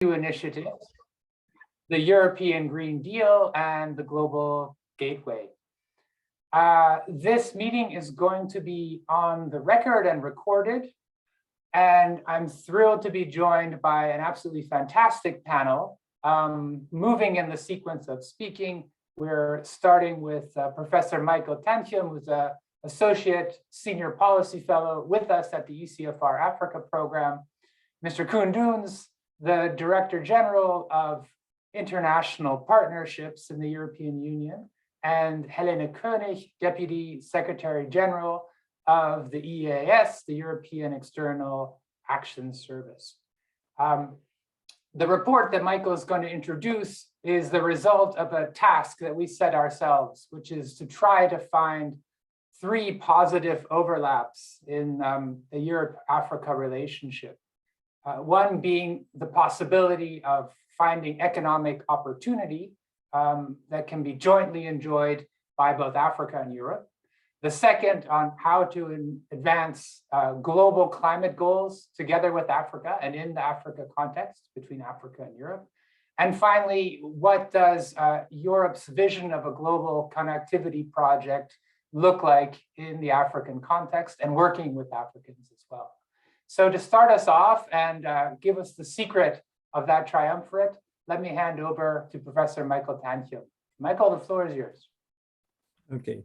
two initiatives, the European Green Deal and the Global Gateway. This meeting is going to be on the record and recorded, and I'm thrilled to be joined by an absolutely fantastic panel. Moving in the sequence of speaking, we're starting with Professor Michaël Tanchum, who's an Associate Senior Policy Fellow with us at the ECFR Africa program, Mr. Koen, the Director-General of International Partnerships in the European Union, and Helena König, Deputy Secretary-General of the EEAS, the European External Action Service. The report that Michaël is going to introduce is the result of a task that we set ourselves, which is to try to find three positive overlaps in the Europe-Africa relationship. One being the possibility of finding economic opportunity that can be jointly enjoyed by both Africa and Europe. The second on how to advance global climate goals together with Africa and in the Africa context between Africa and Europe. And finally, what does Europe's vision of a global connectivity project look like in the African context and working with Africans as well? So to start us off and give us the secret of that triumvirate, let me hand over to Professor Michaël Tanchum. Michaël, the floor is yours. Okay.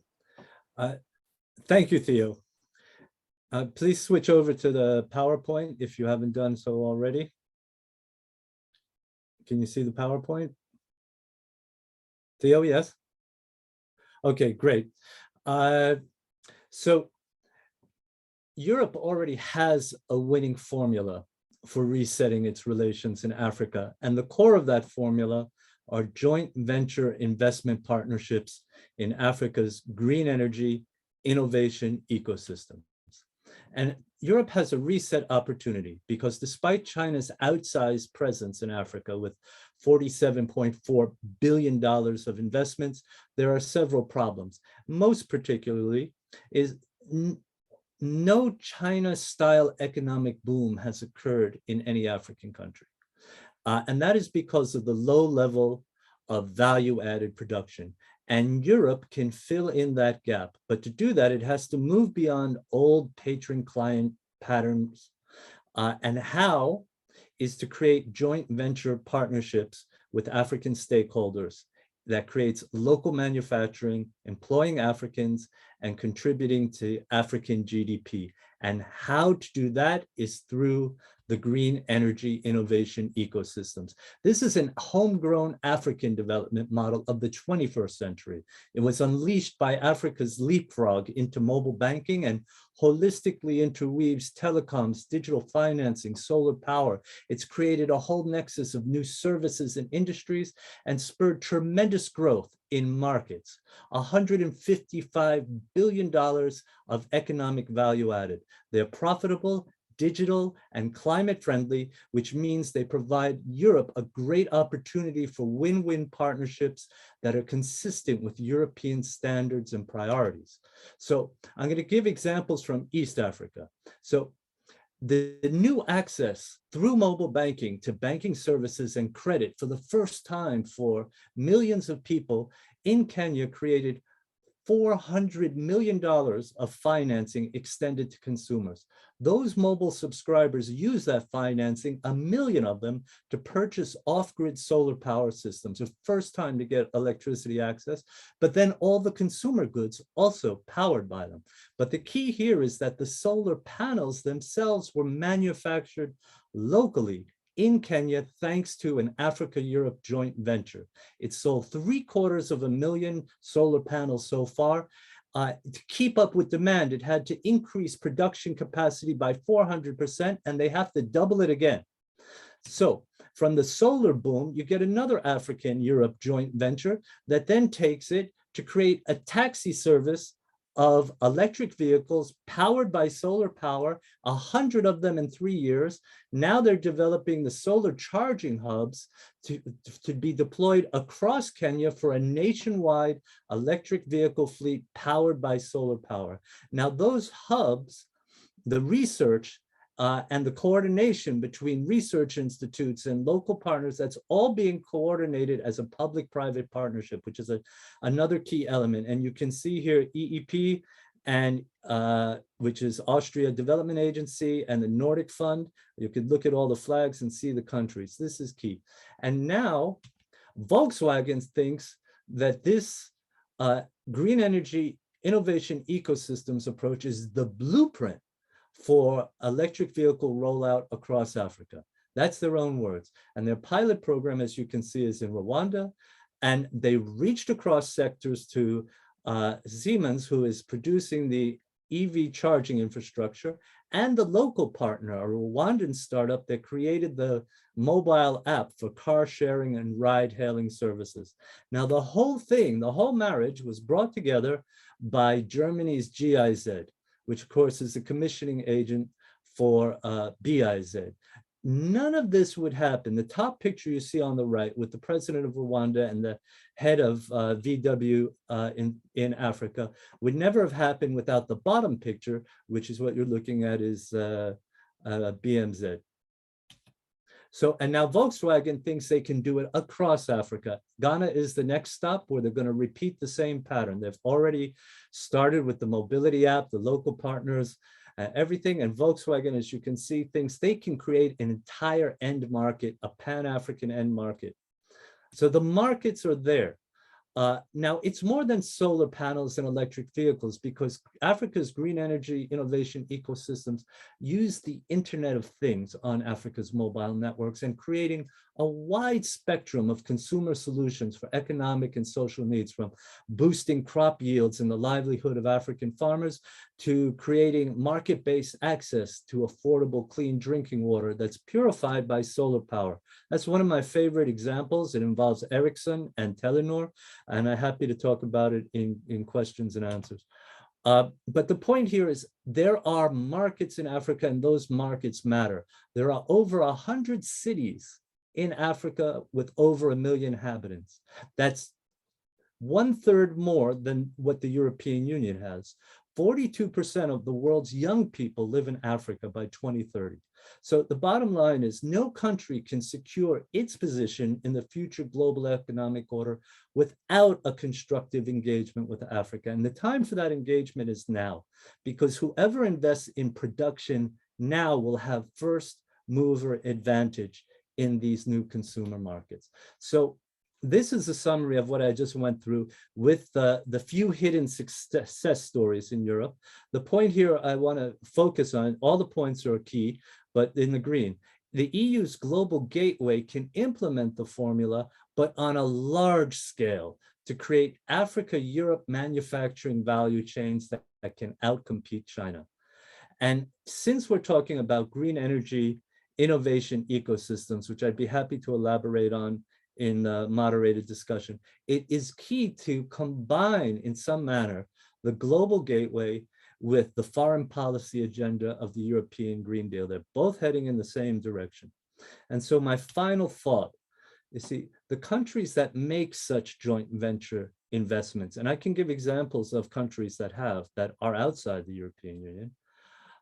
Thank you, Theo. Please switch over to the PowerPoint if you haven't done so already. Can you see the PowerPoint? Theo, yes? Okay, great. So Europe already has a winning formula for resetting its relations in Africa, and the core of that formula are joint venture investment partnerships in Africa's green energy innovation ecosystems. And Europe has a reset opportunity because despite China's outsized presence in Africa with $47.4 billion of investments, there are several problems. Most particularly is no China-style economic boom has occurred in any African country. And that is because of the low level of value-added production. And Europe can fill in that gap. But to do that, it has to move beyond old patron-client patterns. And how is to create joint venture partnerships with African stakeholders that creates local manufacturing, employing Africans, and contributing to African GDP. And how to do that is through the green energy innovation ecosystems. This is an homegrown African development model of the 21st century. It was unleashed by Africa's leapfrog into mobile banking and holistically interweaves telecoms, digital financing, solar power. It's created a whole nexus of new services and industries and spurred tremendous growth in markets, $155 billion of economic value added. They're profitable, digital, and climate friendly, which means they provide Europe a great opportunity for win-win partnerships that are consistent with European standards and priorities. So I'm going to give examples from East Africa. So the new access through mobile banking to banking services and credit for the first time for millions of people in Kenya created $400 million of financing extended to consumers. Those mobile subscribers use that financing, 1 million of them, to purchase off-grid solar power systems, the first time to get electricity access, but then all the consumer goods also powered by them. But the key here is that the solar panels themselves were manufactured locally in Kenya, thanks to an Africa-Europe joint venture. It sold 750,000 solar panels so far. To keep up with demand, it had to increase production capacity by 400%, and they have to double it again. So from the solar boom, you get another African-Europe joint venture that then takes it to create a taxi service of electric vehicles powered by solar power, 100 of them in 3 years. Now they're developing the solar charging hubs to be deployed across Kenya for a nationwide electric vehicle fleet powered by solar power. Now those hubs, the research and the coordination between research institutes and local partners, that's all being coordinated as a public-private partnership, which is another key element. And you can see here EEP, and which is Austria Development Agency, and the Nordic Fund. You could look at all the flags and see the countries. This is key. And now Volkswagen thinks that this green energy innovation ecosystems approach is the blueprint for electric vehicle rollout across Africa. That's their own words. And their pilot program, as you can see, is in Rwanda. And they reached across sectors to Siemens, who is producing the EV charging infrastructure, and the local partner, a Rwandan startup that created the mobile app for car sharing and ride hailing services. Now, the whole thing, the whole marriage was brought together by Germany's GIZ, which of course is the commissioning agent for BIZ. None of this would happen. The top picture you see on the right with the president of Rwanda and the head of VW in Africa would never have happened without the bottom picture, which is what you're looking at is BMZ. So, and now Volkswagen thinks they can do it across Africa. Ghana is the next stop where they're going to repeat the same pattern. They've already started with the mobility app, the local partners, everything. And Volkswagen, as you can see, thinks they can create an entire end market, a Pan-African end market. So the markets are there. Now, it's more than solar panels and electric vehicles, because Africa's green energy innovation ecosystems use the Internet of Things on Africa's mobile networks and creating a wide spectrum of consumer solutions for economic and social needs, from boosting crop yields and the livelihood of African farmers to creating market-based access to affordable, clean drinking water that's purified by solar power. That's one of my favorite examples. It involves Ericsson and Telenor, and I'm happy to talk about it in questions and answers. But the point here is there are markets in Africa, and those markets matter. There are over 100 cities in Africa with over 1 million inhabitants. That's 1/3 more than what the European Union has. 42% of the world's young people live in Africa by 2030. So the bottom line is no country can secure its position in the future global economic order without a constructive engagement with Africa. And the time for that engagement is now, because whoever invests in production now will have first mover advantage in these new consumer markets. So this is a summary of what I just went through with the few hidden success stories in Europe. The point here I want to focus on, all the points are key, but in the green, the EU's global gateway can implement the formula, but on a large scale to create Africa-Europe manufacturing value chains that can outcompete China. And since we're talking about green energy innovation ecosystems, which I'd be happy to elaborate on in moderated discussion, it is key to combine in some manner the global gateway with the foreign policy agenda of the European Green Deal. They're both heading in the same direction. And so my final thought, you see, the countries that make such joint venture investments, and I can give examples of countries that are outside the European Union,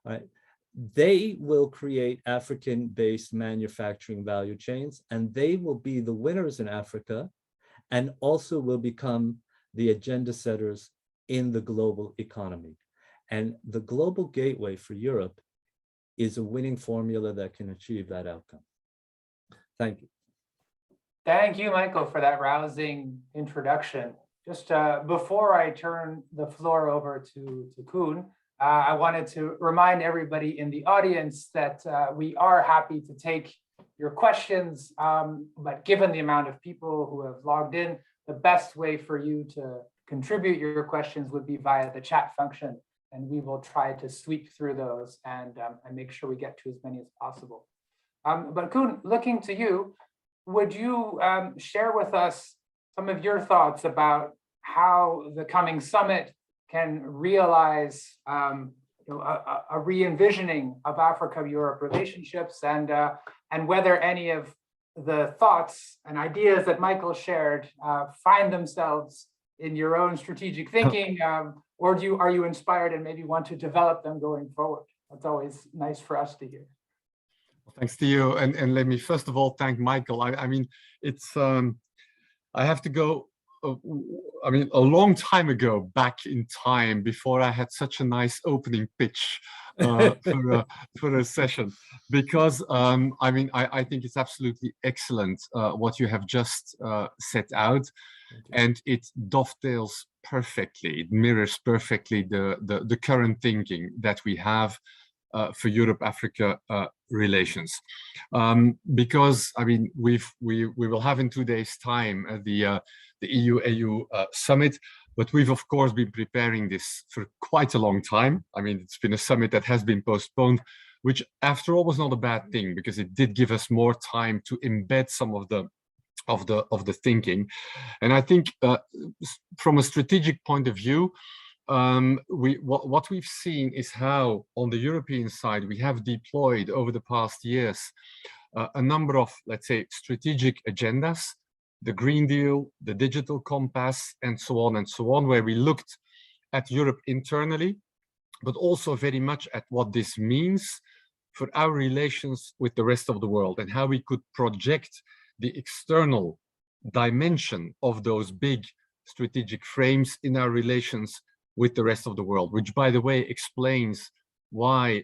right? They will create African-based manufacturing value chains, and they will be the winners in Africa and also will become the agenda setters in the global economy. And the global gateway for Europe is a winning formula that can achieve that outcome. Thank you. Thank you, Michael, for that rousing introduction. Just before I turn the floor over to Koen, I wanted to remind everybody in the audience that we are happy to take your questions, but given the amount of people who have logged in, the best way for you to contribute your questions would be via the chat function, and we will try to sweep through those and make sure we get to as many as possible. But Koen, looking to you, would you share with us some of your thoughts about how the coming summit can realize a re-envisioning of Africa-Europe relationships, and whether any of the thoughts and ideas that Michael shared find themselves in your own strategic thinking, or are you inspired and maybe want to develop them going forward? That's always nice for us to hear. Thanks to you. And let me first of all thank Michael. I mean, it's, I have to go, I mean, a long time ago, back in time, before I had such a nice opening pitch for a session, because I mean, I think it's absolutely excellent what you have just set out, and it dovetails perfectly, it mirrors perfectly the current thinking that we have for Europe-Africa relations, because I mean we will have in 2 days' time the EU-AU summit, but we've of course been preparing this for quite a long time. I mean, it's been a summit that has been postponed, which after all was not a bad thing, because it did give us more time to embed some of the thinking. And I think from a strategic point of view, what we've seen is how on the European side we have deployed over the past years a number of, let's say, strategic agendas, the Green Deal, the Digital Compass, and so on, where we looked at Europe internally, but also very much at what this means for our relations with the rest of the world, and how we could project the external dimension of those big strategic frames in our relations with the rest of the world, which, by the way, explains why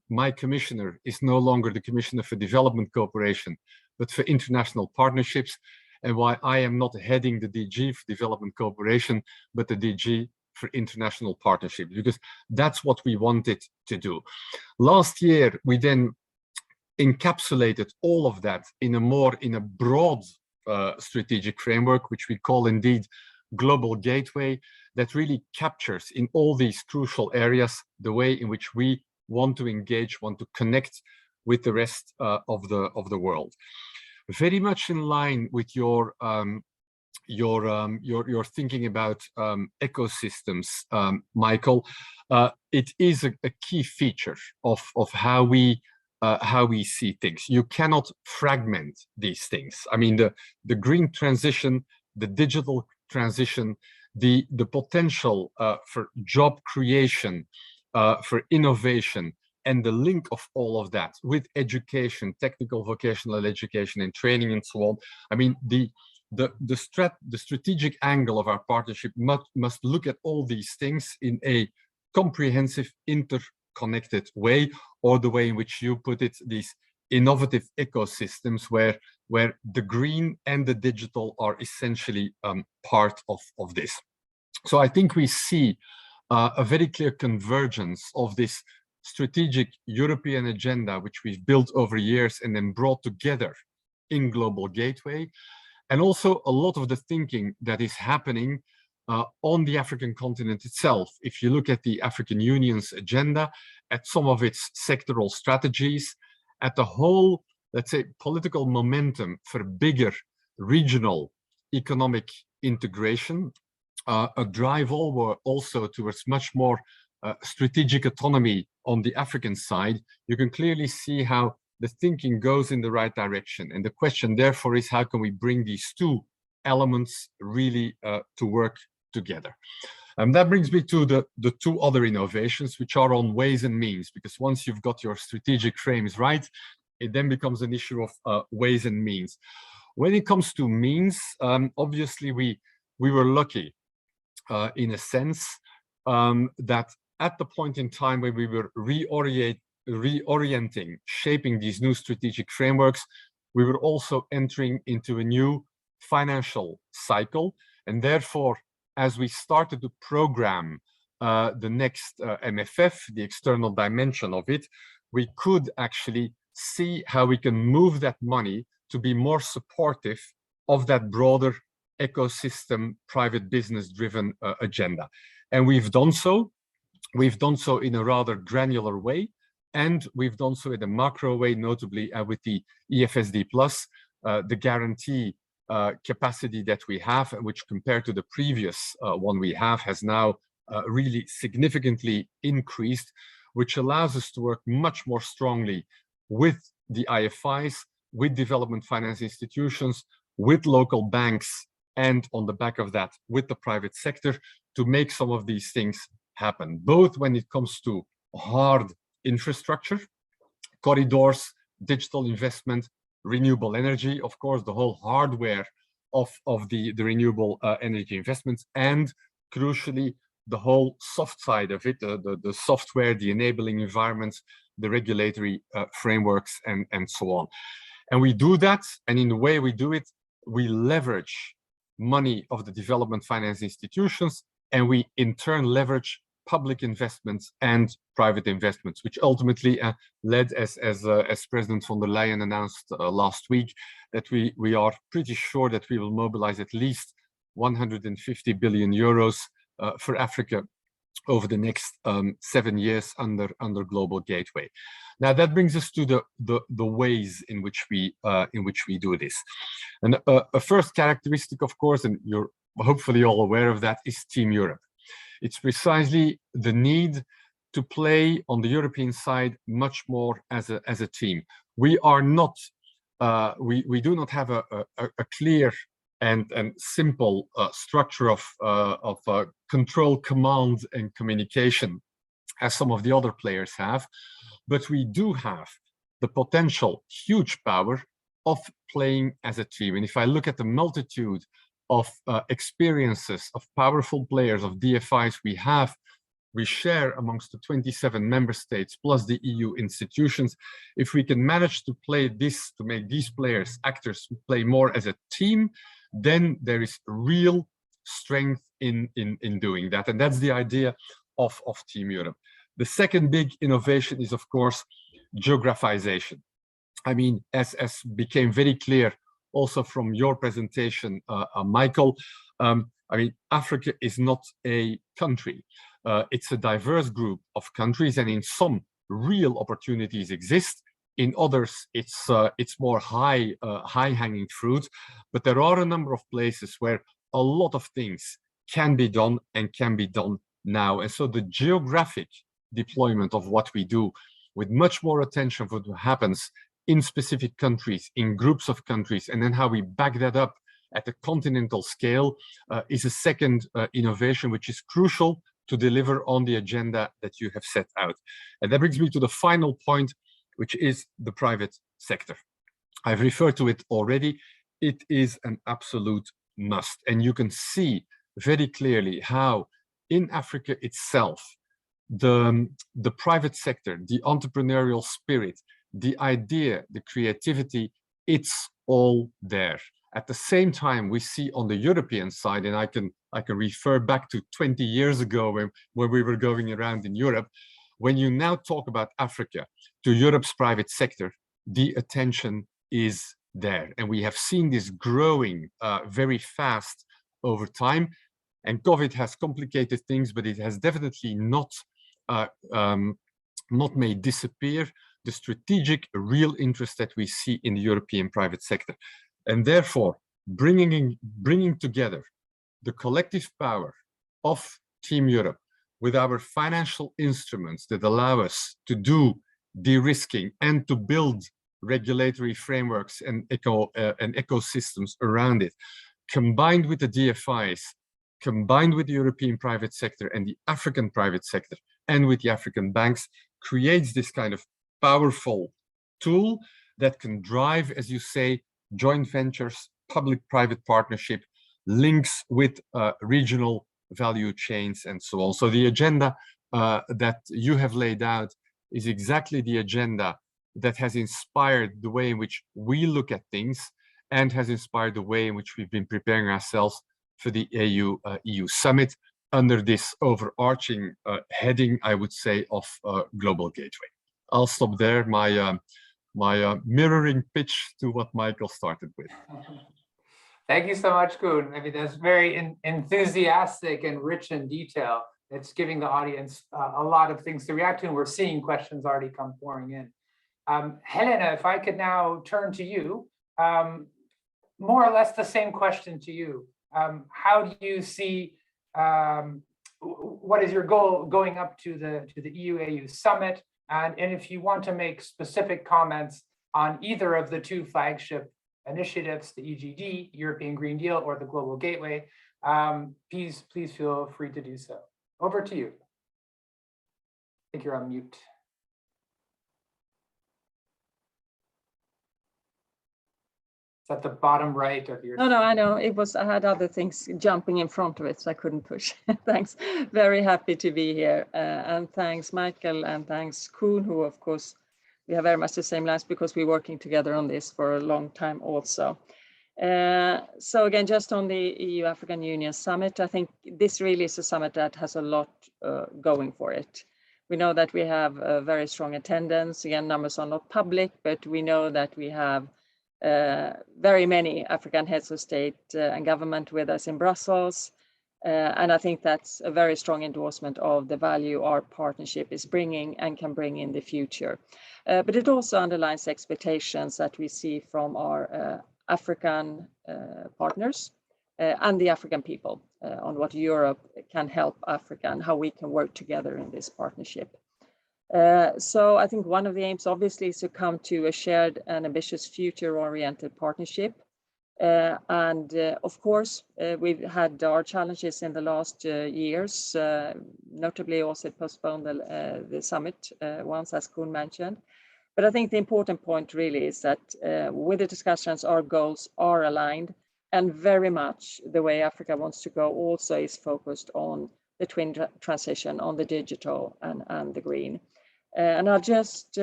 my commissioner is no longer the Commissioner for Development Cooperation, but for International Partnerships, and why I am not heading the DG for Development Cooperation, but the DG for International Partnerships, because that's what we wanted to do. Last year, we then encapsulated all of that in a broad strategic framework, which we call indeed Global Gateway, that really captures in all these crucial areas the way in which we want to engage, want to connect with the rest of the world. Very much in line with your thinking about ecosystems, Michael. It is a key feature of how we see things. You cannot fragment these things. I mean, the green transition, the digital transition, the potential for job creation, for innovation, and the link of all of that with education, technical vocational education and training and so on. I mean, the strategic angle of our partnership must look at all these things in a comprehensive, interconnected way, or the way in which you put it, these innovative ecosystems where the green and the digital are essentially part of this. So I think we see a very clear convergence of this strategic European agenda, which we've built over years and then brought together in Global Gateway, and also a lot of the thinking that is happening on the African continent itself. If you look at the African Union's agenda, at some of its sectoral strategies, at the whole, let's say, political momentum for bigger regional economic integration, a drive also towards much more strategic autonomy on the African side, you can clearly see how the thinking goes in the right direction. And the question therefore is, how can we bring these two elements really to work together? And that brings me to the two other innovations, which are on ways and means, because once you've got your strategic frames right, it then becomes an issue of ways and means. When it comes to means, obviously we were lucky in a sense that at the point in time when we were reorienting, shaping these new strategic frameworks, we were also entering into a new financial cycle. And therefore, as we started to program the next MFF, the external dimension of it, we could actually see how we can move that money to be more supportive of that broader ecosystem, private business driven agenda. And we've done so. We've done so in a rather granular way, and we've done so in a macro way, notably with the EFSD Plus, the guarantee capacity that we have, which compared to the previous one we have, has now really significantly increased, which allows us to work much more strongly with the IFIs, with development finance institutions, with local banks, and on the back of that, with the private sector, to make some of these things happen, both when it comes to hard infrastructure, corridors, digital investment, renewable energy, of course, the whole hardware of the renewable energy investments, and crucially, the whole soft side of it, the software, the enabling environments, the regulatory frameworks, and so on. And we do that, and in the way we do it, we leverage money of the development finance institutions, and we in turn leverage public investments and private investments, which ultimately led, as President von der Leyen announced last week, that we are pretty sure that we will mobilize at least 150 billion euros for Africa over the next 7 years under Global Gateway. Now that brings us to the ways in which we do this. And a first characteristic, of course, and you're hopefully all aware of that, is Team Europe. It's precisely the need to play on the European side much more as a team. We are not, we do not have a clear and simple structure of control, command, and communication, as some of the other players have, but we do have the potential, huge power of playing as a team. And if I look at the multitude of experiences of powerful players, of DFIs we share amongst the 27 member states plus the EU institutions, if we can manage to play this, to make these players, actors, play more as a team, then there is real strength in doing that. And that's the idea of Team Europe. The second big innovation is, of course, geographization. I mean, as became very clear also from your presentation, Michael, I mean, Africa is not a country. It's a diverse group of countries, and in some real opportunities exist. In others, it's more high-hanging fruit. But there are a number of places where a lot of things can be done and can be done now. And so the geographic deployment of what we do, with much more attention for what happens in specific countries, in groups of countries, and then how we back that up at a continental scale, is a second innovation which is crucial to deliver on the agenda that you have set out. And that brings me to the final point, which is the private sector. I've referred to it already. It is an absolute must. And you can see very clearly how in Africa itself, the private sector, the entrepreneurial spirit, the idea, the creativity, it's all there. At the same time, we see on the European side, and I can refer back to 20 years ago when we were going around in Europe, when you now talk about Africa to Europe's private sector, the attention is there. And we have seen this growing very fast over time. And COVID has complicated things, but it has definitely not made disappear the strategic real interest that we see in the European private sector. And therefore, bringing together the collective power of Team Europe with our financial instruments that allow us to do de-risking and to build regulatory frameworks and ecosystems around it, combined with the DFIs, combined with the European private sector and the African private sector, and with the African banks, creates this kind of powerful tool that can drive, as you say, joint ventures, public-private partnership, links with regional value chains, and so on. So the agenda that you have laid out is exactly the agenda that has inspired the way in which we look at things and has inspired the way in which we've been preparing ourselves for the EU summit under this overarching heading, I would say, of Global Gateway. I'll stop there, my mirroring pitch to what Michael started with. Thank you so much, Koen. I mean, that's very enthusiastic and rich in detail. It's giving the audience a lot of things to react to, and we're seeing questions already come pouring in. Helena, if I could now turn to you, more or less the same question to you. How do you see, what is your goal going up to the EU-AU summit? And if you want to make specific comments on either of the two flagship initiatives, the EGD, European Green Deal, or the Global Gateway, please feel free to do so. Over to you. I think you're on mute. It's at the bottom right of your. No, I know. I had other things jumping in front of it, so I couldn't push. Thanks. Very happy to be here. And thanks, Michael, and thanks, Koen, who, of course, we have very much the same lines because we're working together on this for a long time also. So again, just on the EU-African Union Summit, I think this really is a summit that has a lot going for it. We know that we have a very strong attendance. Again, numbers are not public, but we know that we have very many African heads of state and government with us in Brussels. And I think that's a very strong endorsement of the value our partnership is bringing and can bring in the future. But it also underlines expectations that we see from our African partners and the African people on what Europe can help Africa and how we can work together in this partnership. So I think one of the aims obviously is to come to a shared and ambitious future-oriented partnership. Of course, we've had our challenges in the last years, notably also postponed the summit once, as Koen mentioned. But I think the important point really is that with the discussions, our goals are aligned, and very much the way Africa wants to go also is focused on the twin transition, on the digital and the green. And I'll just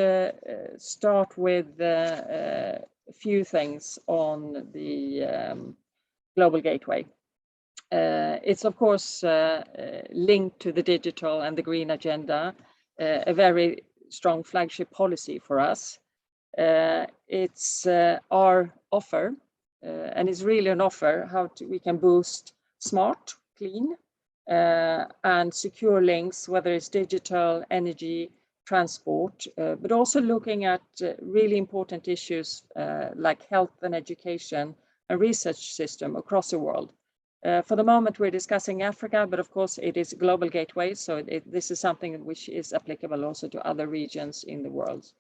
start with a few things on the Global Gateway. It's of course linked to the digital and the green agenda, a very strong flagship policy for us. It's our offer, and it's really an offer how we can boost smart, clean, and secure links, whether it's digital, energy, transport, but also looking at really important issues like health and education and research system across the world. For the moment, we're discussing Africa, but of course it is a global gateway. So this is something which is applicable also to other regions in the world.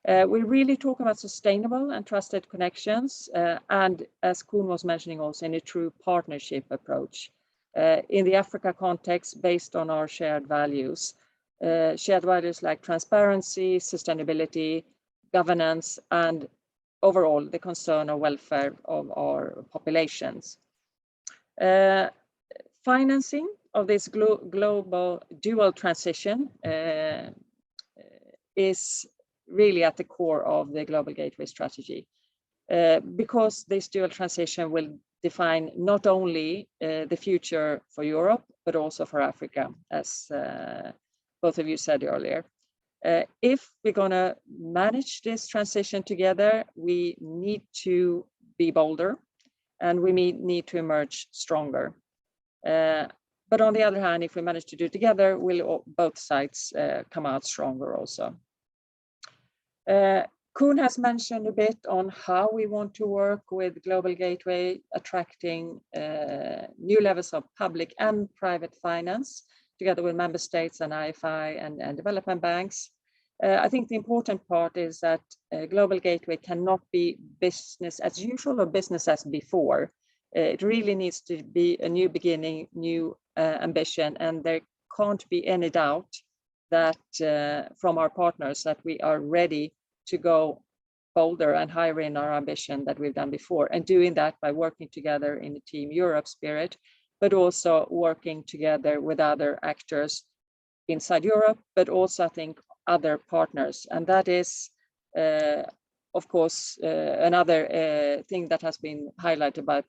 We really talk about sustainable and trusted connections. And as Koen was mentioning also, in a true partnership approach in the Africa context based on our shared values like transparency, sustainability, governance, and overall the concern or welfare of our populations. Financing of this global dual transition is really at the core of the Global Gateway strategy, because this dual transition will define not only the future for Europe, but also for Africa, as both of you said earlier. If we're going to manage this transition together, we need to be bolder and we need to emerge stronger. But on the other hand, if we manage to do it together, will both sides come out stronger also. Koen has mentioned a bit on how we want to work with Global Gateway, attracting new levels of public and private finance, together with member states and IFI and development banks. I think the important part is that Global Gateway cannot be business as usual or business as before. It really needs to be a new beginning, new ambition, and there can't be any doubt that from our partners that we are ready to go bolder and higher in our ambition that we've done before, and doing that by working together in the Team Europe spirit, but also working together with other actors inside Europe, but also I think other partners. And that is, of course, another thing that has been highlighted by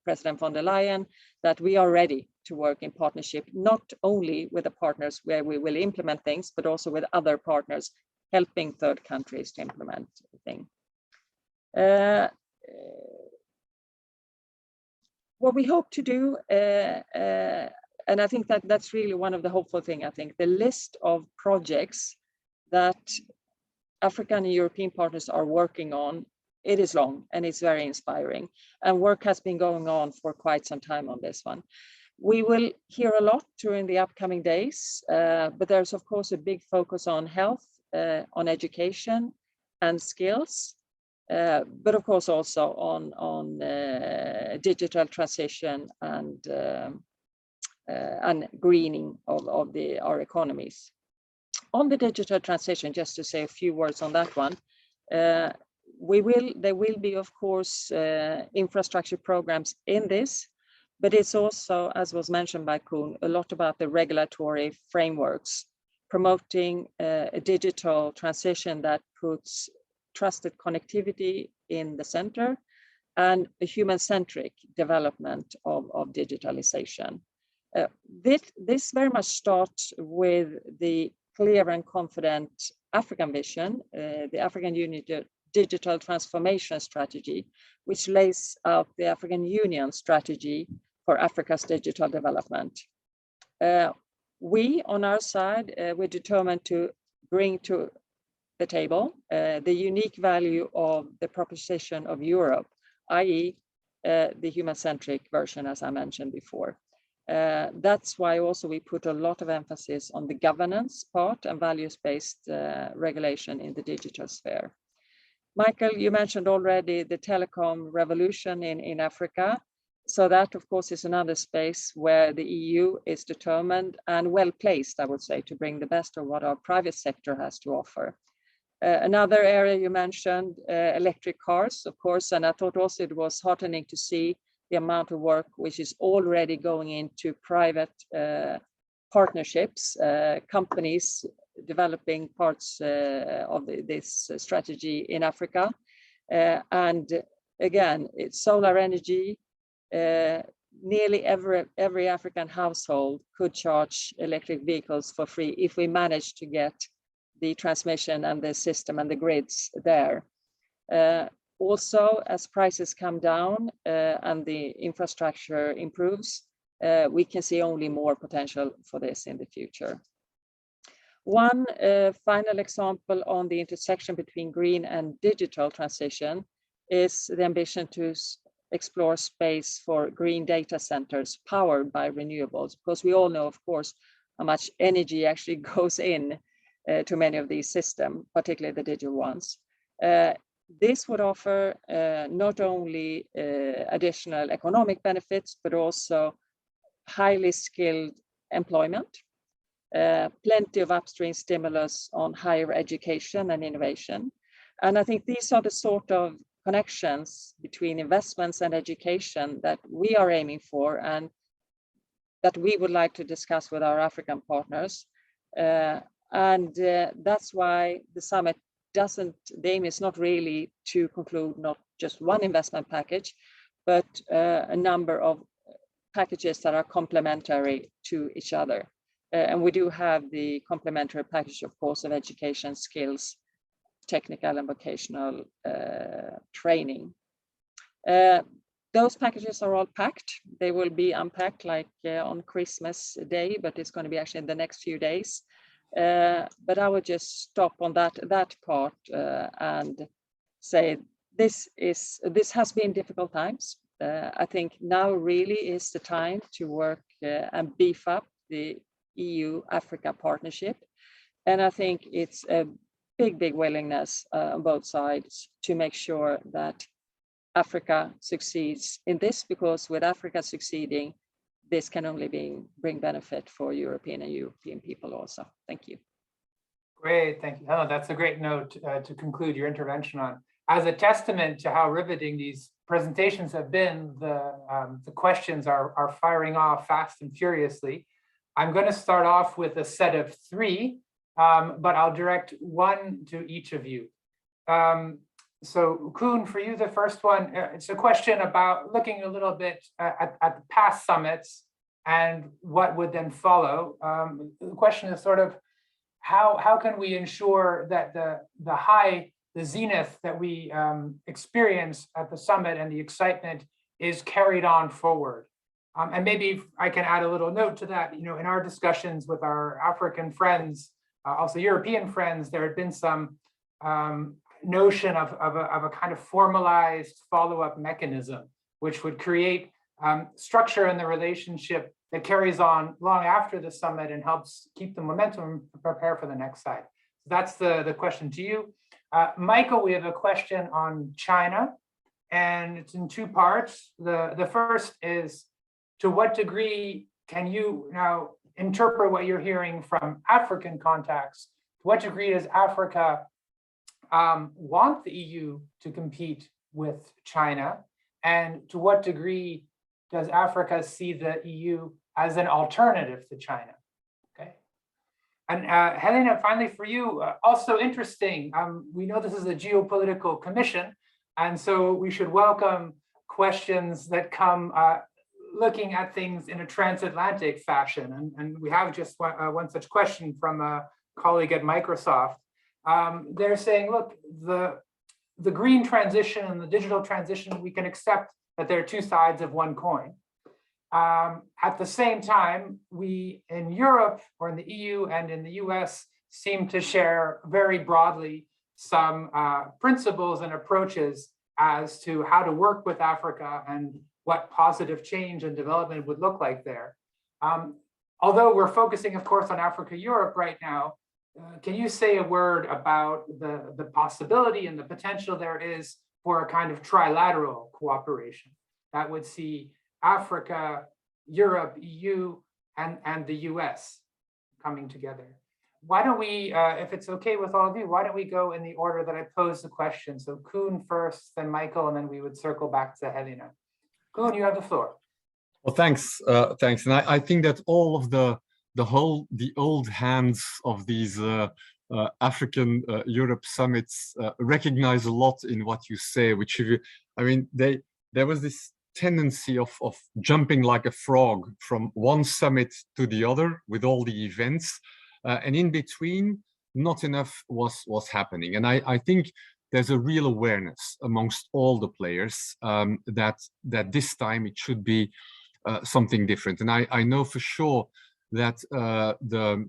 President von der Leyen, that we are ready to work in partnership, not only with the partners where we will implement things, but also with other partners helping third countries to implement things. What we hope to do, and I think that that's really one of the hopeful things, I think, the list of projects that African and European partners are working on, it is long and it's very inspiring. And work has been going on for quite some time on this one. We will hear a lot during the upcoming days, but there's of course a big focus on health, on education and skills, but of course also on digital transition and greening of our economies. On the digital transition, just to say a few words on that one, there will be, of course, infrastructure programs in this, but it's also, as was mentioned by Koen, a lot about the regulatory frameworks, promoting a digital transition that puts trusted connectivity in the center and a human-centric development of digitalization. This very much starts with the clear and confident African vision, the African Union Digital Transformation Strategy, which lays out the African Union strategy for Africa's digital development. We, on our side, we're determined to bring to the table the unique value of the proposition of Europe, i.e. The human-centric version, as I mentioned before. That's why also we put a lot of emphasis on the governance part and values-based regulation in the digital sphere. Michael, you mentioned already the telecom revolution in Africa. So that, of course, is another space where the EU is determined and well-placed, I would say, to bring the best of what our private sector has to offer. Another area you mentioned, electric cars, of course, and I thought also it was heartening to see the amount of work which is already going into private partnerships, companies developing parts of this strategy in Africa. And again, it's solar energy. Nearly every African household could charge electric vehicles for free if we manage to get the transmission and the system and the grids there. Also, as prices come down and the infrastructure improves, we can see only more potential for this in the future. One final example on the intersection between green and digital transition is the ambition to explore space for green data centers powered by renewables, because we all know, of course, how much energy actually goes in to many of these systems, particularly the digital ones. This would offer not only additional economic benefits, but also highly skilled employment, plenty of upstream stimulus on higher education and innovation. And I think these are the sort of connections between investments and education that we are aiming for and that we would like to discuss with our African partners. And that's why the summit the aim is not really to conclude not just one investment package, but a number of packages that are complementary to each other. And we do have the complementary package, of course, of education, skills, technical and vocational training. Those packages are all packed. They will be unpacked like on Christmas Day, but it's going to be actually in the next few days. But I would just stop on that part and say this has been difficult times. I think now really is the time to work and beef up the EU-Africa partnership. And I think it's a big willingness on both sides to make sure that Africa succeeds in this, because with Africa succeeding, this can only bring benefit for European people also. Thank you. Great, thank you, Helena. That's a great note to conclude your intervention on. As a testament to how riveting these presentations have been, the questions are firing off fast and furiously. I'm going to start off with a set of three, but I'll direct one to each of you. So Koen, for you, the first one, it's a question about looking a little bit at the past summits and what would then follow. The question is sort of, how can we ensure that the zenith that we experience at the summit and the excitement is carried on forward? And maybe I can add a little note to that. In our discussions with our African friends, also European friends, there had been some notion of a kind of formalized follow-up mechanism, which would create structure in the relationship that carries on long after the summit and helps keep the momentum to prepare for the next side. So that's the question to you. Michael, we have a question on China, and it's in two parts. The first is, to what degree can you now interpret what you're hearing from African contacts? To what degree does Africa want the EU to compete with China? And to what degree does Africa see the EU as an alternative to China? Okay. And Helena, finally for you, also interesting. We know this is a geopolitical commission, and so we should welcome questions that come looking at things in a transatlantic fashion. And we have just one such question from a colleague at Microsoft. They're saying, look, the green transition and the digital transition, we can accept that they're two sides of one coin. At the same time, we in Europe or in the EU and in the US seem to share very broadly some principles and approaches as to how to work with Africa and what positive change and development would look like there. Although we're focusing, of course, on Africa-Europe right now, can you say a word about the possibility and the potential there is for a kind of trilateral cooperation that would see Africa, Europe, EU, and the US coming together? Why don't we, if it's okay with all of you, why don't we go in the order that I posed the question? So Koen first, then Michael, and then we would circle back to Helena. Koen, you have the floor. Well, thanks. And I think that all of the old hands of these African Europe summits recognize a lot in what you say, which there was this tendency of jumping like a frog from one summit to the other with all the events, and in between not enough was happening. And I think there's a real awareness amongst all the players that this time it should be something different. And I know for sure that the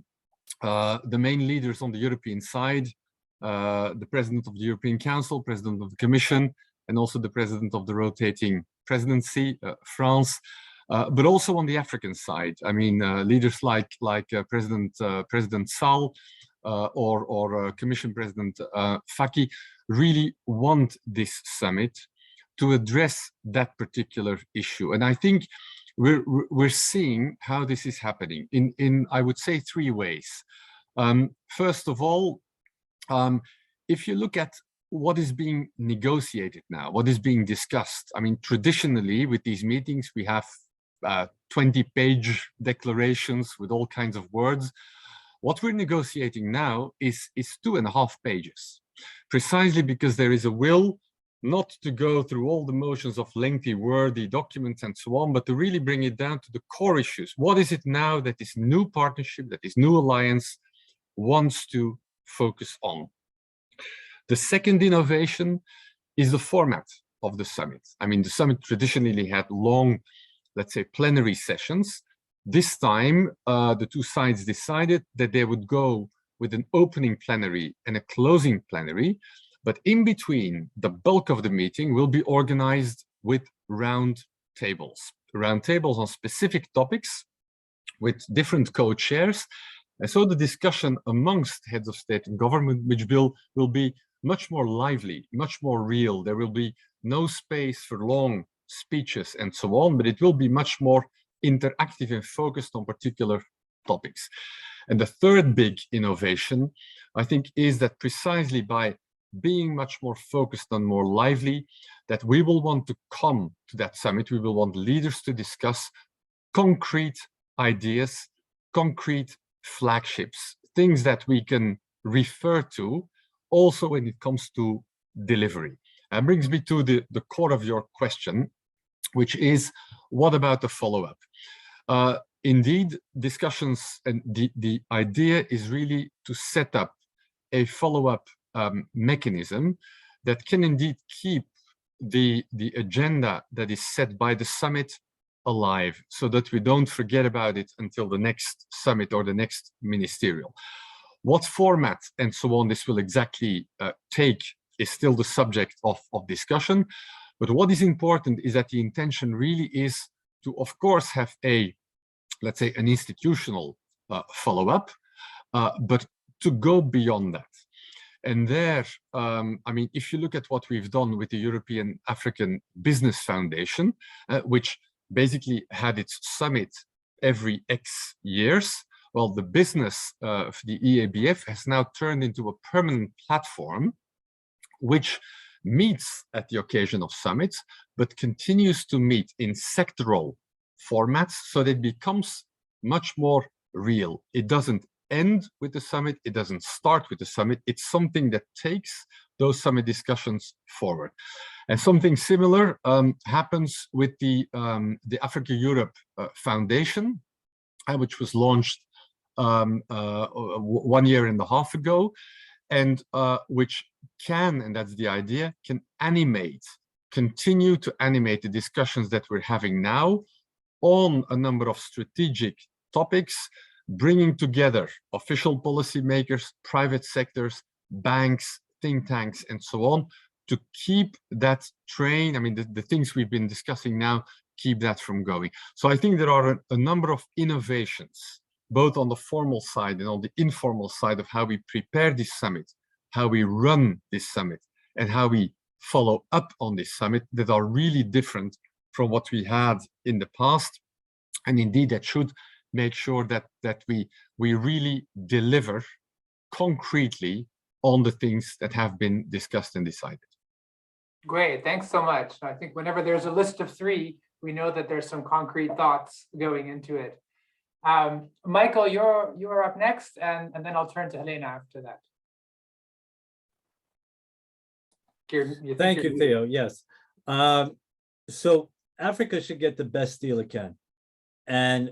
main leaders on the European side, the President of the European Council, President of the Commission, and also the President of the rotating presidency, France, but also on the African side. I mean, leaders like President Sall or Commission President Faki really want this summit to address that particular issue. And I think we're seeing how this is happening in I would say three ways. First of all, if you look at what is being negotiated now, what is being discussed, I mean, traditionally with these meetings, we have 20-page declarations with all kinds of words. What we're negotiating now is 2.5 pages, precisely because there is a will not to go through all the motions of lengthy, wordy documents and so on, but to really bring it down to the core issues. What is it now that this new partnership, that this new alliance wants to focus on? The second innovation is the format of the summit. I mean, the summit traditionally had long, let's say, plenary sessions. This time, the two sides decided that they would go with an opening plenary and a closing plenary, but in between, the bulk of the meeting will be organized with round tables on specific topics with different co-chairs. And so the discussion amongst heads of state and government, which will be much more lively, much more real. There will be no space for long speeches and so on, but it will be much more interactive and focused on particular topics. And the third big innovation, I think, is that precisely by being much more focused and more lively, that we will want to come to that summit. We will want leaders to discuss concrete ideas, concrete flagships, things that we can refer to also when it comes to delivery. And brings me to the core of your question, which is, what about the follow-up? Indeed, discussions and the idea is really to set up a follow-up mechanism that can indeed keep the agenda that is set by the summit alive, so that we don't forget about it until the next summit or the next ministerial. What format and so on this will exactly take is still the subject of discussion. But what is important is that the intention really is to, of course, have let's say, an institutional follow-up, but to go beyond that. And there, I mean, if you look at what we've done with the European African Business Foundation, which basically had its summit every X years, well, the business of the EABF has now turned into a permanent platform which meets at the occasion of summits, but continues to meet in sectoral formats so that it becomes much more real. It doesn't end with the summit, it doesn't start with the summit, it's something that takes those summit discussions forward. And something similar happens with the Africa-Europe Foundation, which was launched 1.5 years ago, and which can, and that's the idea, can continue to animate the discussions that we're having now on a number of strategic topics, bringing together official policymakers, private sectors, banks, think tanks, and so on, to keep that train, I mean, the things we've been discussing now, keep that from going. So I think there are a number of innovations, both on the formal side and on the informal side of how we prepare this summit, how we run this summit, and how we follow up on this summit, that are really different from what we had in the past. And indeed, that should make sure that we really deliver concretely on the things that have been discussed and decided. Great, thanks so much. I think whenever there's a list of 3, we know that there's some concrete thoughts going into it. Michael, you're up next, and then I'll turn to Helena after that. Thank you, Theo. Yes. So Africa should get the best deal it can. And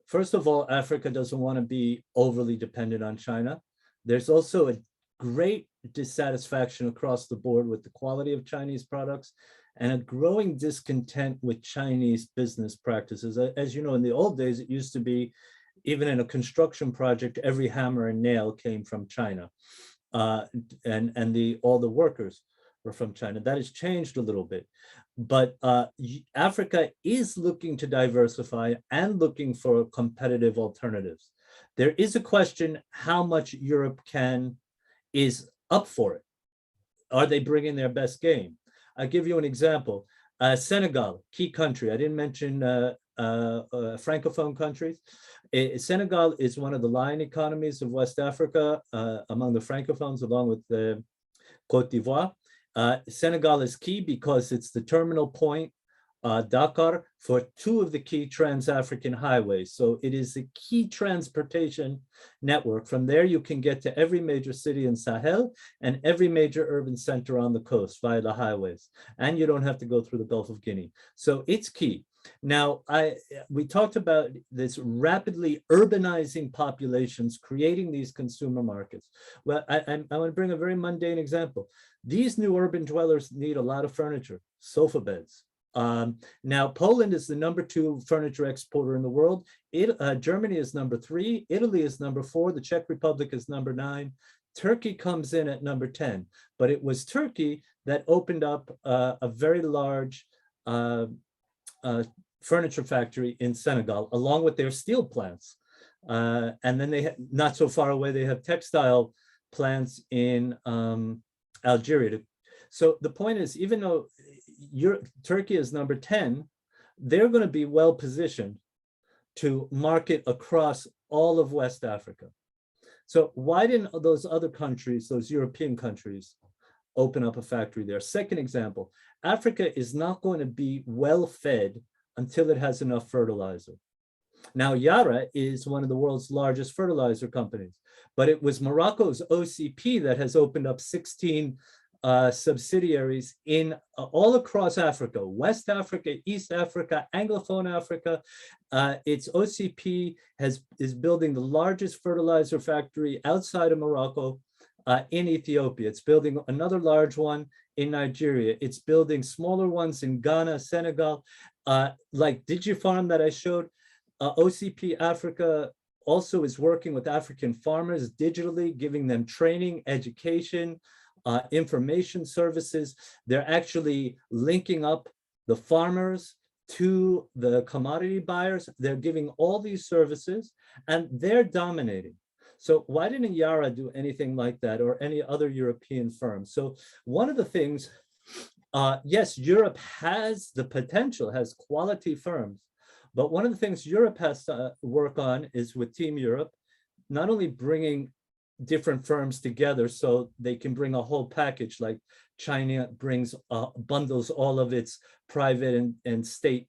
first of all, Africa doesn't want to be overly dependent on China. There's also a great dissatisfaction across the board with the quality of Chinese products and a growing discontent with Chinese business practices. As you know, in the old days, it used to be, even in a construction project, every hammer and nail came from China, and all the workers were from China. That has changed a little bit, but Africa is looking to diversify and looking for competitive alternatives. There is a question how much Europe is up for it. Are they bringing their best game? I'll give you an example. Senegal, key country. I didn't mention Francophone countries. Senegal is one of the lion economies of West Africa, among the Francophones, along with Côte d'Ivoire. Senegal is key because it's the terminal point, Dakar, for 2 of the key trans-African highways. So it is a key transportation network. From there, you can get to every major city in Sahel and every major urban center on the coast via the highways. And you don't have to go through the Gulf of Guinea. So it's key. Now, we talked about this rapidly urbanizing populations creating these consumer markets. Well, I want to bring a very mundane example. These new urban dwellers need a lot of furniture, sofa beds. Now, Poland is the #2 furniture exporter in the world. Germany is #3. Italy is #4. The Czech Republic is #9. Turkey comes in at #10. But it was Turkey that opened up a very large furniture factory in Senegal, along with their steel plants. And then they have, not so far away, they have textile plants in Algeria. So the point is, even though Turkey is #10, they're going to be well positioned to market across all of West Africa. So why didn't those other countries, those European countries, open up a factory there? Second example, Africa is not going to be well fed until it has enough fertilizer. Now, Yara is one of the world's largest fertilizer companies, but it was Morocco's OCP that has opened up 16 subsidiaries in all across Africa, West Africa, East Africa, Anglophone Africa. Its OCP is building the largest fertilizer factory outside of Morocco in Ethiopia. It's building another large one in Nigeria. It's building smaller ones in Ghana, Senegal, like DigiFarm that I showed. OCP Africa also is working with African farmers digitally, giving them training, education, information services. They're actually linking up the farmers to the commodity buyers. They're giving all these services and they're dominating. So why didn't Yara do anything like that, or any other European firm? So one of the things, yes, Europe has the potential, has quality firms, but one of the things Europe has to work on is with Team Europe, not only bringing different firms together so they can bring a whole package, like China brings bundles all of its private and state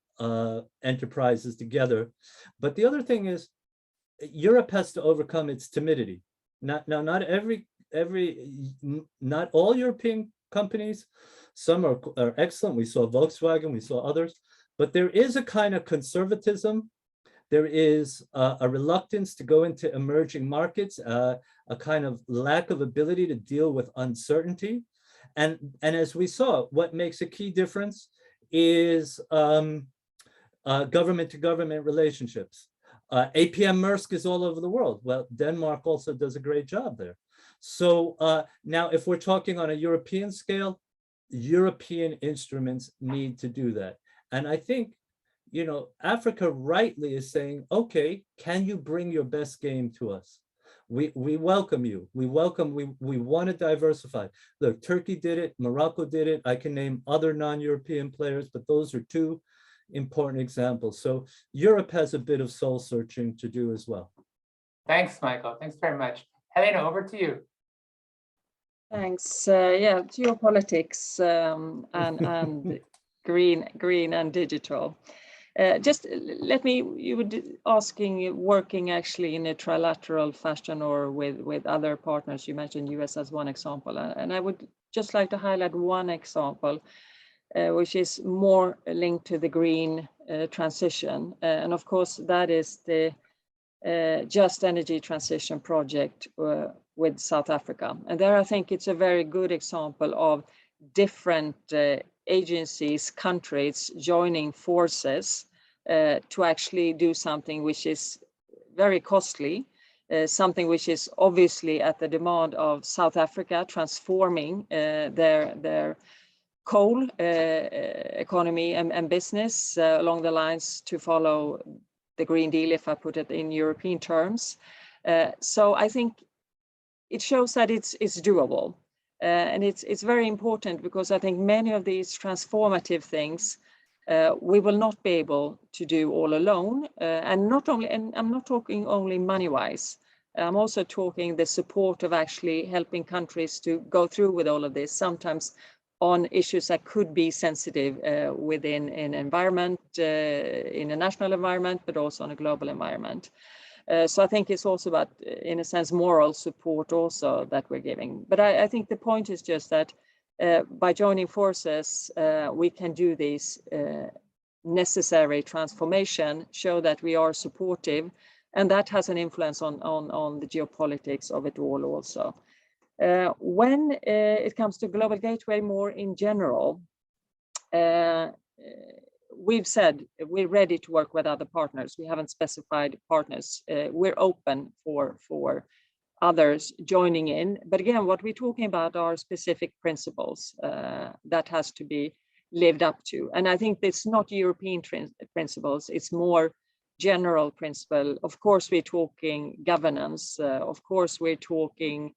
enterprises together. But the other thing is, Europe has to overcome its timidity. Not all European companies, some are excellent. We saw Volkswagen, we saw others, but there is a kind of conservatism. There is a reluctance to go into emerging markets, a kind of lack of ability to deal with uncertainty. And as we saw, what makes a key difference is government to government relationships. APM Maersk is all over the world. Well, Denmark also does a great job there. So now if we're talking on a European scale, European instruments need to do that. And I think, you know, Africa rightly is saying, okay, can you bring your best game to us? We welcome you. We want to diversify. Look, Turkey did it, Morocco did it. I can name other non-European players, but those are two important examples. So Europe has a bit of soul searching to do as well. Thanks, Michael. Thanks very much. Helena, over to you. Thanks. Yeah, geopolitics and green and digital. Just let me, you were asking, working actually in a trilateral fashion or with other partners. You mentioned US as one example. And I would just like to highlight one example, which is more linked to the green transition. And of course, that is the Just Energy Transition Project with South Africa. And there I think it's a very good example of different agencies, countries joining forces to actually do something which is very costly, something which is obviously at the demand of South Africa, transforming their coal economy and business along the lines to follow the Green Deal, if I put it in European terms. So I think it shows that it's doable. And it's very important because I think many of these transformative things we will not be able to do all alone. And I'm not talking only money-wise. I'm also talking the support of actually helping countries to go through with all of this, sometimes on issues that could be sensitive within an environment, in a national environment, but also on a global environment. So I think it's also about, in a sense, moral support also that we're giving. But I think the point is just that by joining forces, we can do this necessary transformation, show that we are supportive, and that has an influence on the geopolitics of it all also. When it comes to Global Gateway more in general, we've said we're ready to work with other partners. We haven't specified partners. We're open for others joining in. But again, what we're talking about are specific principles that has to be lived up to. And I think it's not European principles, it's more general principle. Of course, we're talking governance. Of course, we're talking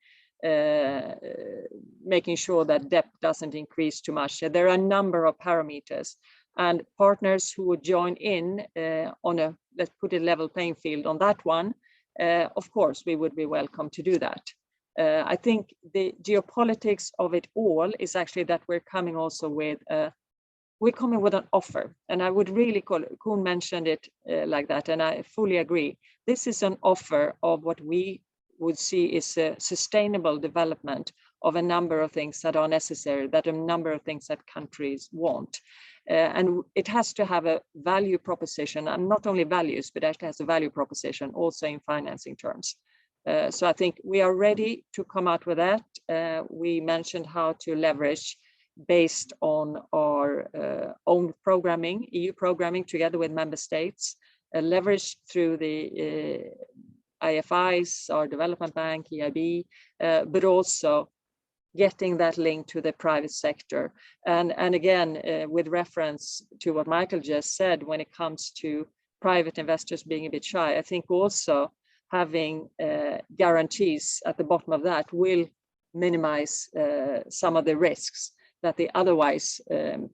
making sure that debt doesn't increase too much. There are a number of parameters, and partners who would join in on a, let's put it, level playing field on that one, of course, we would be welcome to do that. I think the geopolitics of it all is actually that we're coming also with an offer, and I would really call it, Koen mentioned it like that, and I fully agree. This is an offer of what we would see is a sustainable development of a number of things that are necessary, that a number of things that countries want. And it has to have a value proposition, and not only values, but actually has a value proposition also in financing terms. So I think we are ready to come out with that. We mentioned how to leverage based on our own programming, EU programming together with member states, leverage through the IFIs, our development bank, EIB, but also getting that link to the private sector. And again, with reference to what Michael just said, when it comes to private investors being a bit shy, I think also having guarantees at the bottom of that will minimize some of the risks. that they otherwise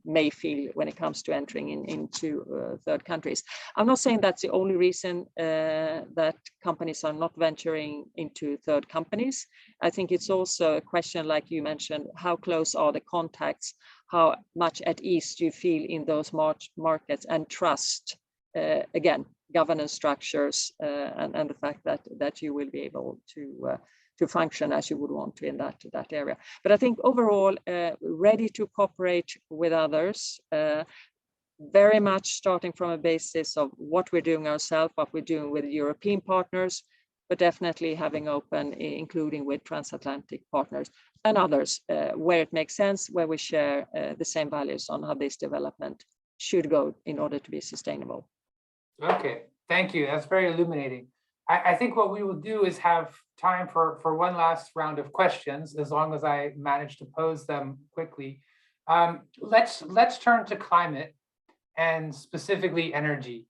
may feel when it comes to entering into third countries. I'm not saying that's the only reason that companies are not venturing into third companies. I think it's also a question, like you mentioned, how close are the contacts? How much at ease do you feel in those markets, and trust, again, governance structures and the fact that you will be able to function as you would want to in that area. But I think overall, ready to cooperate with others, very much starting from a basis of what we're doing ourselves, what we're doing with European partners, but definitely having open, including with transatlantic partners and others, where it makes sense, where we share the same values on how this development should go in order to be sustainable. Okay, thank you. That's very illuminating. I think what we will do is have time for one last round of questions, as long as I manage to pose them quickly. Let's turn to climate and specifically energy.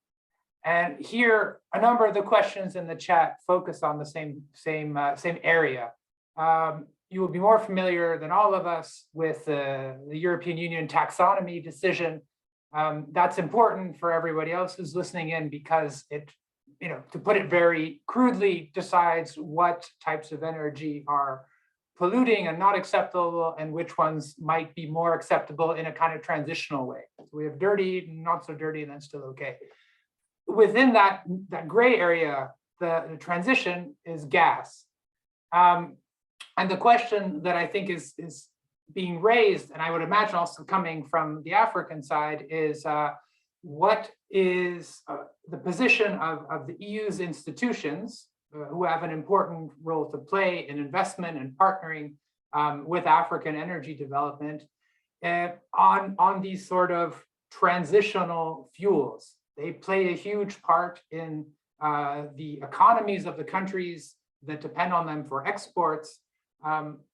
And here, a number of the questions in the chat focus on the same area. You will be more familiar than all of us with the European Union taxonomy decision. That's important for everybody else who's listening in, because it, to put it very crudely, decides what types of energy are polluting and not acceptable, and which ones might be more acceptable in a kind of transitional way. So we have dirty, not so dirty, and then still okay. Within that gray area, the transition is gas. And the question that I think is being raised, and I would imagine also coming from the African side, is what is the position of the EU's institutions, who have an important role to play in investment and partnering with African energy development, on these sort of transitional fuels. They play a huge part in the economies of the countries that depend on them for exports.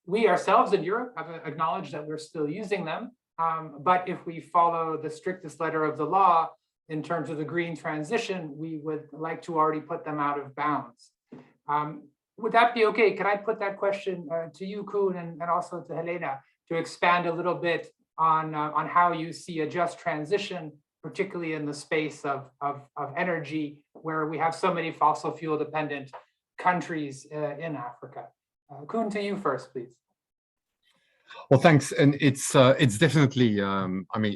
We ourselves in Europe have acknowledged that we're still using them, but if we follow the strictest letter of the law in terms of the green transition, we would like to already put them out of bounds. Would that be okay? Can I put that question to you, Koen, and also to Helena, to expand a little bit on how you see a just transition, particularly in the space of energy, where we have so many fossil fuel dependent countries in Africa? Koen, to you first, please. Well, thanks. And it's definitely,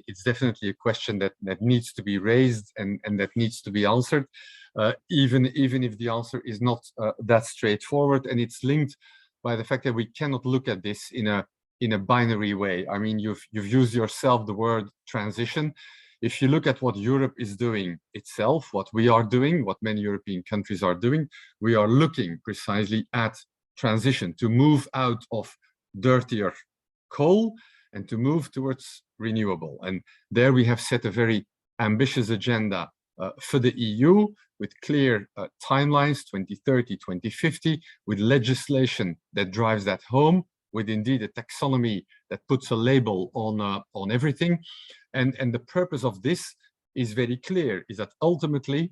it's definitely a question that needs to be raised and that needs to be answered, even if the answer is not that straightforward. And it's linked by the fact that we cannot look at this in a binary way. I mean, you've used yourself the word transition. If you look at what Europe is doing itself, what we are doing, what many European countries are doing, we are looking precisely at transition to move out of dirtier coal and to move towards renewable. And there we have set a very ambitious agenda for the EU with clear timelines, 2030, 2050, with legislation that drives that home, with indeed a taxonomy that puts a label on everything. And the purpose of this is very clear, is that ultimately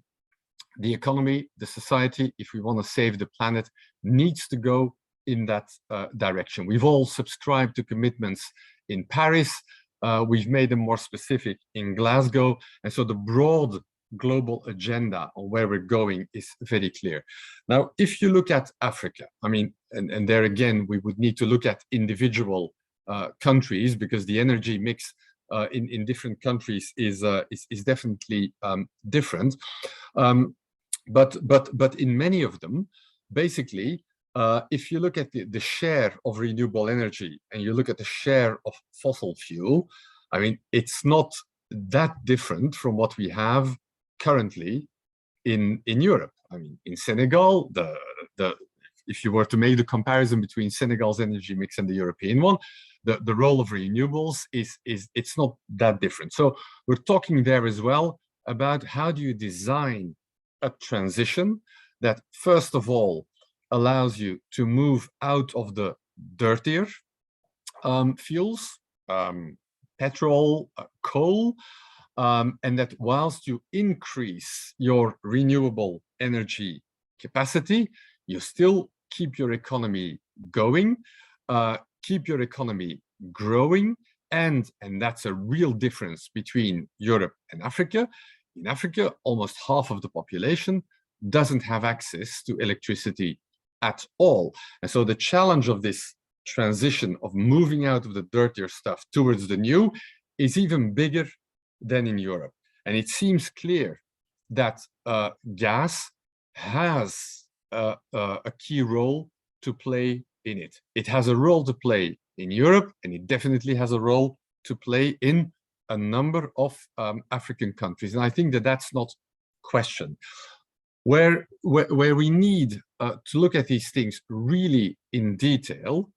the economy, the society, if we want to save the planet, needs to go in that direction. We've all subscribed to commitments in Paris. We've made them more specific in Glasgow. And so the broad global agenda on where we're going is very clear. Now, if you look at Africa, I mean, and there again, we would need to look at individual countries, because the energy mix in different countries is definitely different. But in many of them, basically, if you look at the share of renewable energy and you look at the share of fossil fuel, I mean, it's not that different from what we have currently in Europe. I mean, in Senegal, if you were to make the comparison between Senegal's energy mix and the European one, the role of renewables it's not that different. So we're talking there as well about how do you design a transition that, first of all, allows you to move out of the dirtier fuels, petrol, coal, and that whilst you increase your renewable energy capacity, you still keep your economy going, keep your economy growing, And that's a real difference between Europe and Africa. In Africa, almost half of the population doesn't have access to electricity at all. And so the challenge of this transition of moving out of the dirtier stuff towards the new is even bigger than in Europe. And it seems clear that gas has a key role to play in it. It has a role to play in Europe, and it definitely has a role to play in a number of African countries. And I think that that's not questioned. Where we need to look at these things really in detail,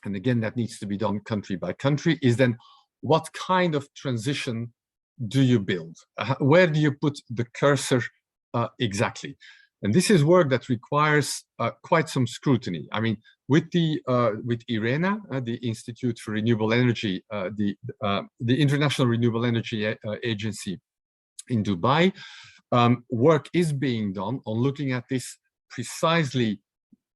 and again, that needs to be done country by country, is then what kind of transition do you build? Where do you put the cursor exactly? And this is work that requires quite some scrutiny. I mean, with IRENA, the Institute for Renewable Energy, the International Renewable Energy Agency in Dubai, work is being done on looking at this precisely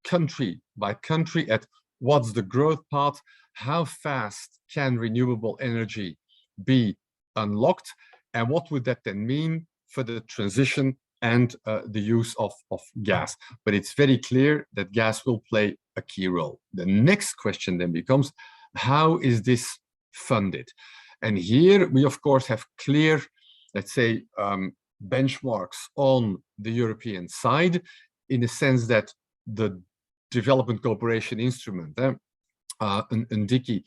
country by country, at what's the growth path, how fast can renewable energy be unlocked, and what would that then mean for the transition and the use of gas. But it's very clear that gas will play a key role. The next question then becomes, how is this funded? And here we, of course, have clear, let's say, benchmarks on the European side, in the sense that the Development Cooperation Instrument, NDICI,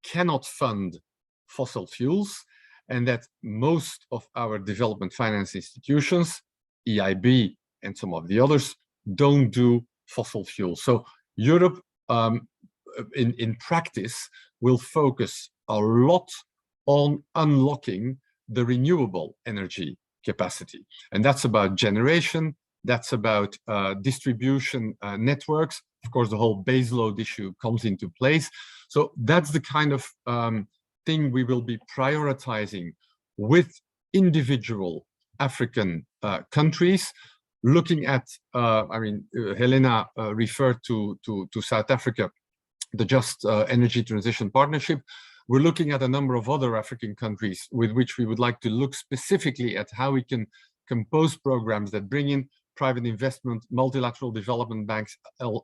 cannot fund fossil fuels, and that most of our development finance institutions, EIB and some of the others, don't do fossil fuels. So Europe, in practice, will focus a lot on unlocking the renewable energy capacity. And that's about generation, that's about distribution networks. Of course, the whole baseload issue comes into place. So that's the kind of thing we will be prioritizing with individual African countries, looking at, I mean, Helena referred to South Africa, the Just Energy Transition Partnership. We're looking at a number of other African countries with which we would like to look specifically at how we can compose programs that bring in private investment, multilateral development banks,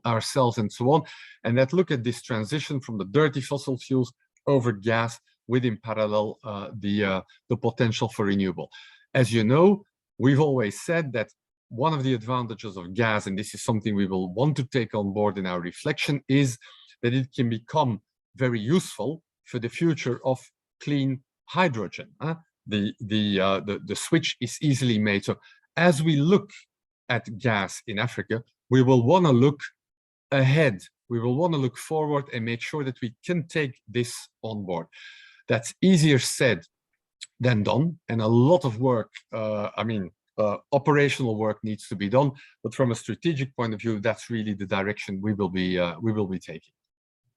ourselves, and so on, and that look at this transition from the dirty fossil fuels over gas, with in parallel the potential for renewable. As you know, we've always said that one of the advantages of gas, and this is something we will want to take on board in our reflection, is that it can become very useful for the future of clean hydrogen. The switch is easily made. So as we look at gas in Africa, we will want to look ahead. We will want to look forward and make sure that we can take this on board. That's easier said than done, and a lot of work, operational work needs to be done. But from a strategic point of view, that's really the direction we will be taking.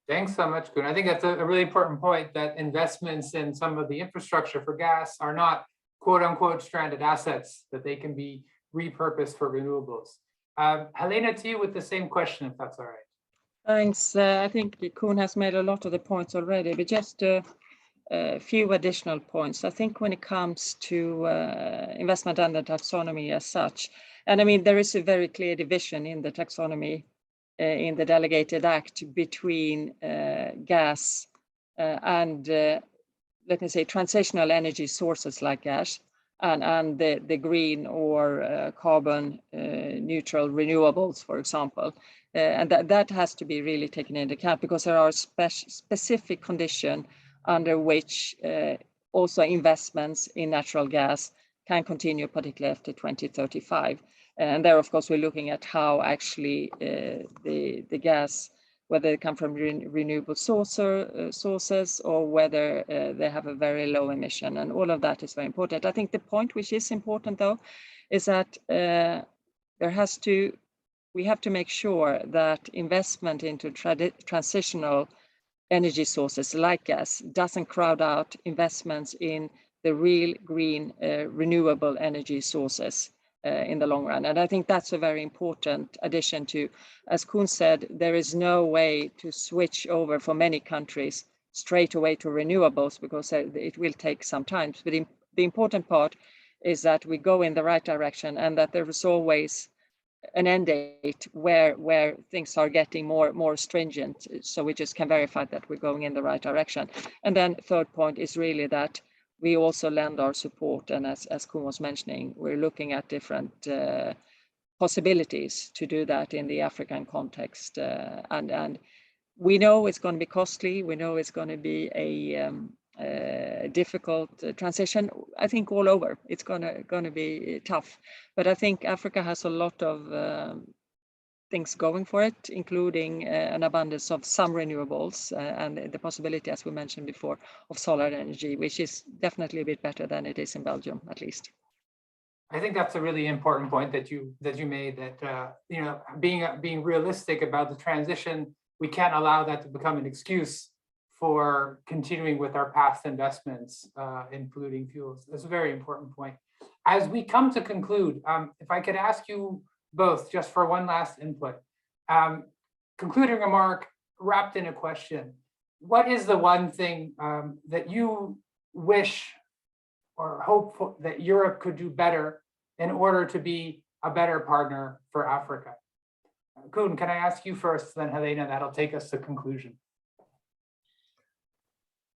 Thanks so much, Koen. I think that's a really important point, that investments in some of the infrastructure for gas are not quote unquote stranded assets, that they can be repurposed for renewables. Helena, to you with the same question, if that's all right. Thanks. I think Koen has made a lot of the points already, but just a few additional points. I think when it comes to investment and the taxonomy as such, and I mean, there is a very clear division in the taxonomy, in the delegated act, between gas and, let me say, transitional energy sources like gas, and the green or carbon neutral renewables, for example. And that has to be really taken into account, because there are specific conditions under which also investments in natural gas can continue, particularly after 2035. And there, of course, we're looking at how actually the gas, whether they come from renewable sources or whether they have a very low emission, and all of that is very important. I think the point which is important, though, is that we have to make sure that investment into transitional energy sources like gas doesn't crowd out investments in the real green renewable energy sources in the long run. And I think that's a very important addition to, as Koen said, there is no way to switch over for many countries straight away to renewables, because it will take some time. But the important part is that we go in the right direction, and that there is always an end date where things are getting more stringent, so we just can verify that we're going in the right direction. And then third point is really that we also lend our support, and as Koen was mentioning, we're looking at different possibilities to do that in the African context, and we know it's going to be costly. We know it's going to be a difficult transition. I think all over it's going to be tough, but I think Africa has a lot of things going for it, including an abundance of some renewables and the possibility, as we mentioned before, of solar energy, which is definitely a bit better than it is in Belgium, at least. I think that's a really important point that you made, that you know, being realistic about the transition, we can't allow that to become an excuse for continuing with our past investments in polluting fuels. That's a very important point. As we come to conclude, if I could ask you both just for one last input, concluding remark wrapped in a question. What is the one thing that you wish or hope that Europe could do better in order to be a better partner for Africa? Koen, can I ask you first, then Helena, that'll take us to conclusion.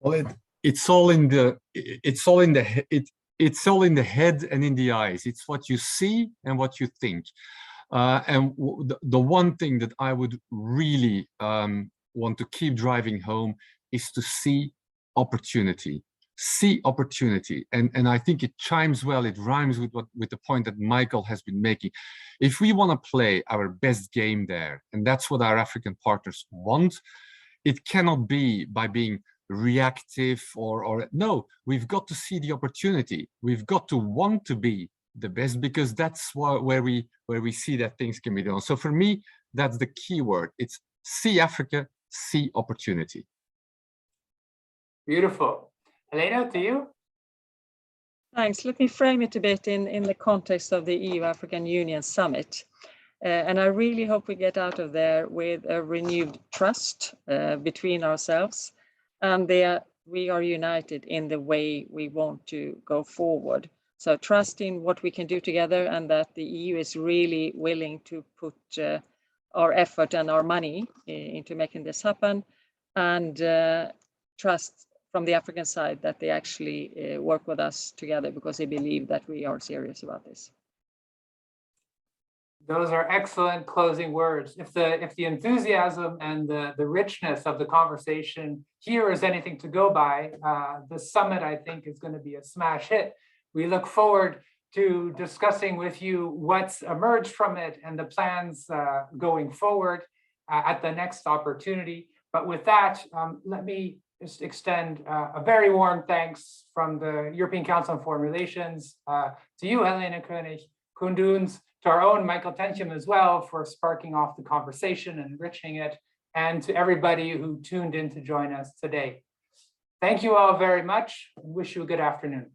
Well, it's all in the head and in the eyes. It's what you see and what you think. And the one thing that I would really want to keep driving home is to see opportunity. See opportunity, and I think it chimes well. It rhymes with the point that Michael has been making. If we want to play our best game there, and that's what our African partners want, it cannot be by being reactive or no. We've got to see the opportunity. We've got to want to be the best, because that's where we see that things can be done. So for me, that's the key word. It's see Africa, see opportunity. Beautiful. Helena, to you. Thanks. Let me frame it a bit in the context of the EU-African Union Summit. And I really hope we get out of there with a renewed trust between ourselves, and we are united in the way we want to go forward. So trust in what we can do together, and that the EU is really willing to put our effort and our money into making this happen, and trust from the African side that they actually work with us together, because they believe that we are serious about this. Those are excellent closing words. If the enthusiasm and the richness of the conversation here is anything to go by, the summit, I think, is going to be a smash hit. We look forward to discussing with you what's emerged from it and the plans going forward at the next opportunity. But with that, let me just extend a very warm thanks from the European Council on Foreign Relations to you, Helena König, Koen Doens, to our own Michaël Tanchum as well for sparking off the conversation and enriching it, and to everybody who tuned in to join us today. Thank you all very much, and wish you a good afternoon.